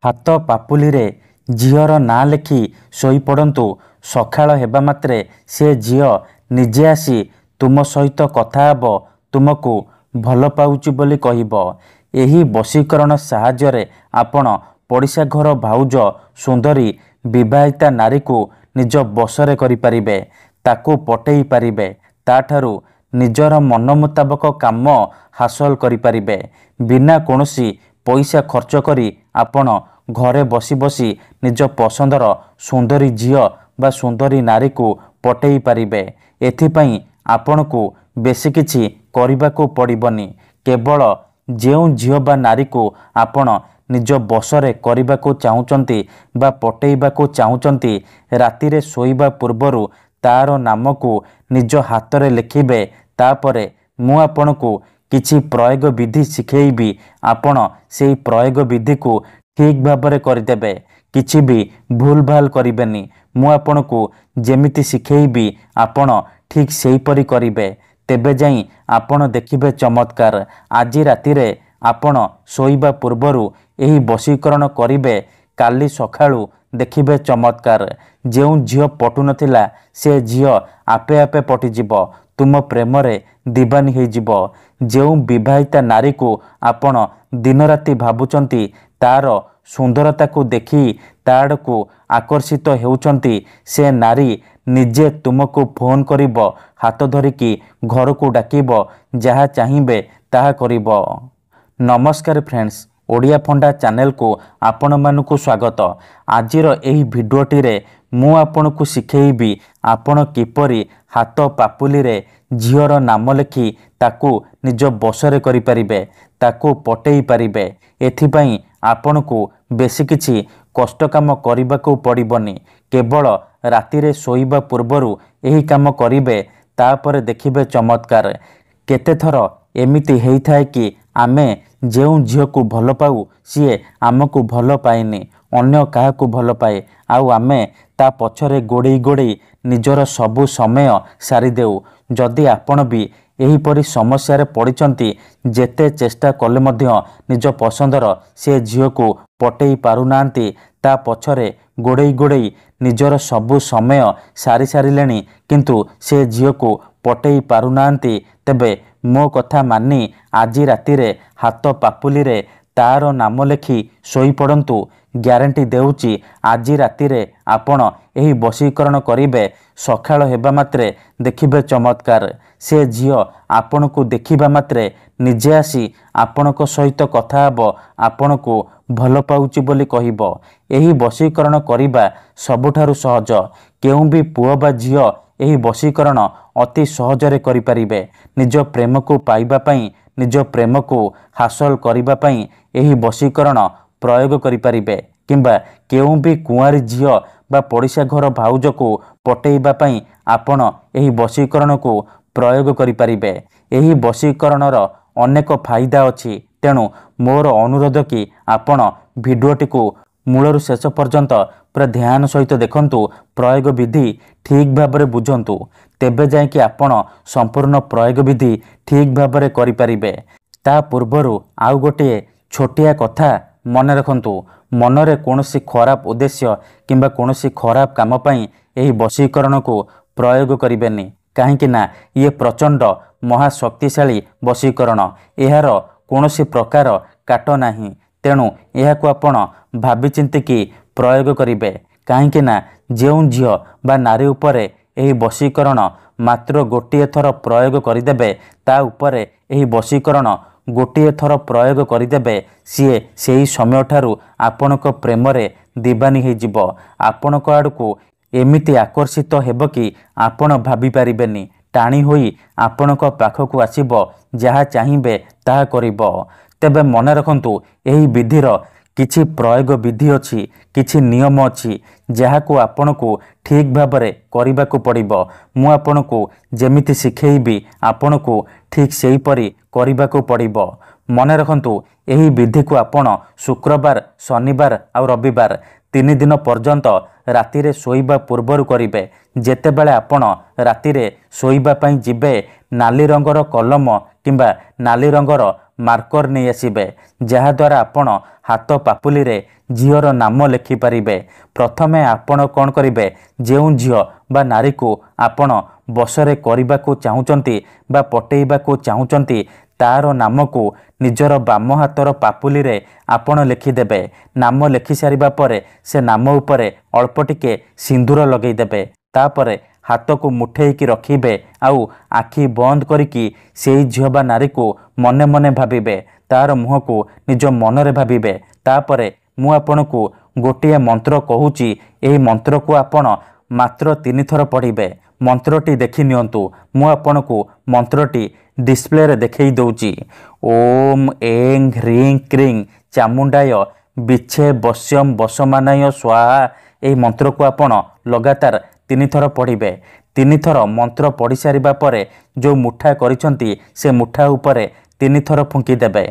हाथ पापुली झीर ना लेखि शोई पड़तु। सकाळ हेबा मात्रे से झील निजे आसी तुम सहित कथा हेब, तुमको भल पाउची बोली कहिब। एही वशीकरण साहाय्य आपण पड़िशा घर भाउज सुंदरी विवाहिता नारी को निज बसरे करि परिबे, ताकू पटेई पारिबे, ताठारु निजर मन मुताबक काम हासिल करि परिबे। बिना कोनोसी पैसा खर्च करी आपण घरे बसी बसी निज पसंदर सुंदरी झील बा सुंदरी नारी को पटेई पारिबे। एथिपई आपण को बेसी किछि करिबाको पड़िबनी। केवल जेउ झील बा नारी को आपण निज बसरे करिबाको चाहुचंती बा पटेइबाको चाहुचंती, रातिरे सोइबा पूर्वरु तार नाम को निज हाथ में लिखिबे। तापरे मु आपण को किछि प्रयोग विधि शिखेइबी, आपण सेई प्रयोग विधि को ठीक भाबरे करिदेबे, किछि भी भूल भाल करिबेनी। मु आपण को जेमिति शिखेइबी आपण ठीक सेई परि करिबे, तेबे जाई आपण देखिबे चमत्कार। आजि रातिरे आपण सोइबा पूर्वरु एही वशीकरण करिबे, काली सखाळु देखिबे चमत्कार। जेउ झील पटु नथिला से झील आपे आपे पटिजिब, तुम प्रेम रे दीवानी हो जिवो। जेउ विवाहिता नारी को आपण दिन राति भाबुचंती, तार सुंदरता को देखी ताड़ को आकर्षित हेउचंती, से नारी निजे तुमको फोन करिब, हाथ धरिकी घर को डाकिब, जहा चाहिबे ताहा करिब। नमस्कार फ्रेंड्स, ओडिया फंडा चैनल को आपण मानकु स्वागत। आजिर एही भिडियोटी रे मु आपण को शिखेइबी आपण किपरि हाथ पापुली रे झीर नाम लिखि ताकू निज बसरे करि परिबे, ताकू पटेई पारिबे। एथिपई आपण को बेसी किछि कष्ट काम करिबाको पड़िबनी। केवल रातिरे सोइबा पूर्वरु एही काम करिबे, तापरे देखिबे चमत्कार। केते थर एमिति हेई थाए कि आमे जेउ झील को भल पाऊ सीए आमको भल पाएनी, अन्य काहाकू भल पाए, आउ आमे ता पछरे गोड़ेई गोड़ेई निजर सबु समय सारी देउ। जदि आपण भी एहीपरि समस्या पड़िचंती, जेते चेष्टा कले मध्य निज पसंदर से झील को पटेई पारुनांती, ता पछरे गोड़ेई गोड़ेई निजर सबु समय सारी सारिलेनी, किंतु से झील को पटेई पारुनांती, तेबे मो कथा मानी आजि रातिरे हाथ पापुली रे तार नाम लेखि सोई पड़तु। ग्यारंटी देउची आजि रातिरे आपण एही वशीकरण करिबे, सकाळ हेबा मात्रे देखिबे चमत्कार। से झील आपण को देखिबा मात्रे निजे आसी आपणक सहित कथा हेब, आपण को भल पाउची बोली कहिब। एही वशीकरण करिबा सबुठारु सहज। केउ भी पुओ बा झील एही वशीकरण अति सहजरे करि परिबे। निज प्रेम को पाइबा पई, निज प्रेम को हासिल करिबा पई एही वशीकरण प्रयोग करि परिबे, किंबा केउ भी कुंवारी झील बा पड़िशा घर भाउज को पटेइबा पई आपण एही वशीकरण को प्रयोग करि परिबे। एही वशीकरणर अनेक फायदा अछि, तेणु मोर अनुरोध कि आपण भिडियोटी को मूलरु शेष पर्यंत पूरा ध्यान सहित देखंतु, प्रयोग विधि ठीक भाबरे बुझंतु, तेबे जाय कि आपण संपूर्ण प्रयोग विधि ठीक भाबरे करि परिबे। ता पूर्वरु आउ गोटे छोटिया कथा मन रखंतु, मनरे कोनोसी खराब उद्देश्य किंबा कोनोसी खराब काम पई एही वशीकरण को प्रयोग करिबेनी। काहेकि ना ये प्रचंड महाशक्तिशाली वशीकरण, एहार कोनोसी प्रकार काट नाही, तेणु एहाकु आपण भाबी चिंतिकी प्रयोग करिबे। काहेकि ना जेउ झील बा नारी उपरे एही वशीकरण मात्र गोटिए थर प्रयोग करिदेबे, ता उपरे एही वशीकरण गोटिए थर प्रयोग करिदेबे, सीए सेही समय ठारू आपणक प्रेम रे दीवानी हो जिवो। आपणक आड़कू एमिति आकर्षित हेब कि आपण भाबी पारिबेनी। टाणी होई आपणक पाखकू आसीबो, जहा चाहिबे ताहा करिबो। तेबे मन रखंतु, एही विधिर किछि प्रयोग विधि अछि, किछि नियम अछि, जहाकू आपणकू ठीक भाबरे करिबाकू पड़िबो। मु आपणकू जेमिति शिखेइबी आपणकू ठीक सेही परि करिबाकू पड़िबो। मन रखंतु, एही विधि को आपण शुक्रवार, शनिवार आ रविवार 3 दिन पर्यंत रातिरे सोइबा पूर्वरु करिबे। जेतेबेले आपण रातिरे सोइबा पई जिबे, नाली रंगर कलम किंबा नाली रंगर ମାର୍କର ନେଇ ଆସିବେ, ଯାହାଦ୍ୱାରା ଆପଣ ହାତ ପାପୁଲିରେ ଝିଅର ନାମ ଲେଖିପାରିବେ। ପ୍ରଥମେ ଆପଣ କ'ଣ କରିବେ, ଯେଉଁ ଝିଅ ବା ନାରୀକୁ ଆପଣ ବଶରେ କରିବାକୁ ଚାହୁଁଛନ୍ତି ବା ପଟେଇବାକୁ ଚାହୁଁଛନ୍ତି ତାର ନାମକୁ ନିଜର ବାମ ହାତର ପାପୁଲିରେ ଆପଣ ଲେଖିଦେବେ। ନାମ ଲେଖି ସାରିବା ପରେ ସେ ନାମ ଉପରେ ଅଳ୍ପ ଟିକେ ସିନ୍ଦୁର ଲଗେଇଦେବେ। ତାପରେ ହାତକୁ ମୁଠେଇକି ରଖିବେ ଆଉ ଆଖି ବନ୍ଦ କରିକି ସେଇ ଝିଅ ବା ନାରୀକୁ ମନେ ମନେ ଭାବିବେ, ତାର ମୁହଁକୁ ନିଜ ମନରେ ଭାବିବେ। ତାପରେ ମୁଁ ଆପଣଙ୍କୁ ଗୋଟିଏ ମନ୍ତ୍ର କହୁଛି, ଏହି ମନ୍ତ୍ରକୁ ଆପଣ ମାତ୍ର 3 ଥର ପଢ଼ିବେ। ମନ୍ତ୍ରଟି ଦେଖି ନିଅନ୍ତୁ। ମୁଁ ଆପଣଙ୍କୁ ମନ୍ତ୍ରଟି ଡିସପ୍ଲେରେ ଦେଖେଇ ଦେଉଛି। ଓମ୍ ଏଂ ହ୍ରିଂ କ୍ରିଂ ଚାମୁଣ୍ଡାୟ ବିଛେ ବଶ୍ୟମ ବସମାନାୟ ସ୍ୱାହା। ଏହି ମନ୍ତ୍ରକୁ ଆପଣ ଲଗାତାର 3 ଥର ପଢ଼ିବେ। 3 ଥର ମନ୍ତ୍ର ପଢ଼ି ସାରିବା ପରେ ଯେଉଁ ମୁଠା କରିଛନ୍ତି ସେ ମୁଠା ଉପରେ 3 ଥର ଫୁଙ୍କିଦେବେ।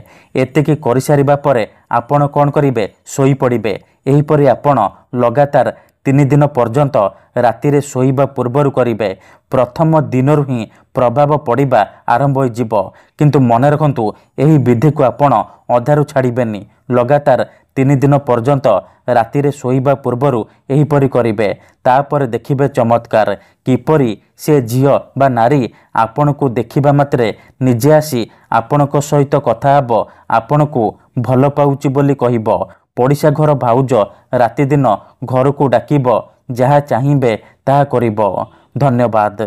ଏତିକି କରିସାରିବା ପରେ ଆପଣ କ'ଣ କରିବେ, ଶୋଇପଡ଼ିବେ। ଏହିପରି ଆପଣ ଲଗାତାର 3 ଦିନ ପର୍ଯ୍ୟନ୍ତ ରାତିରେ ଶୋଇବା ପୂର୍ବରୁ କରିବେ। ପ୍ରଥମ ଦିନରୁ ହିଁ ପ୍ରଭାବ ପଡ଼ିବା ଆରମ୍ଭ ହୋଇଯିବ। କିନ୍ତୁ ମନେ ରଖନ୍ତୁ, ଏହି ବିଧିକୁ ଆପଣ ଅଧାରୁ ଛାଡ଼ିବେନି। ଲଗାତାର 3 ଦିନ ପର୍ଯ୍ୟନ୍ତ ରାତିରେ ଶୋଇବା ପୂର୍ବରୁ ଏହିପରି କରିବେ। ତାପରେ ଦେଖିବେ ଚମତ୍କାର, କିପରି ସେ ଝିଅ ବା ନାରୀ ଆପଣଙ୍କୁ ଦେଖିବା ମାତ୍ରେ ନିଜେ ଆସି ଆପଣଙ୍କ ସହିତ କଥା ହେବ, ଆପଣଙ୍କୁ ଭଲ ପାଉଛି ବୋଲି କହିବ। ପଡ଼ିଶା ଘର ଭାଉଜ ରାତିଦିନ ଘରକୁ ଡାକିବ, ଯାହା ଚାହିଁବେ ତାହା କରିବ। ଧନ୍ୟବାଦ।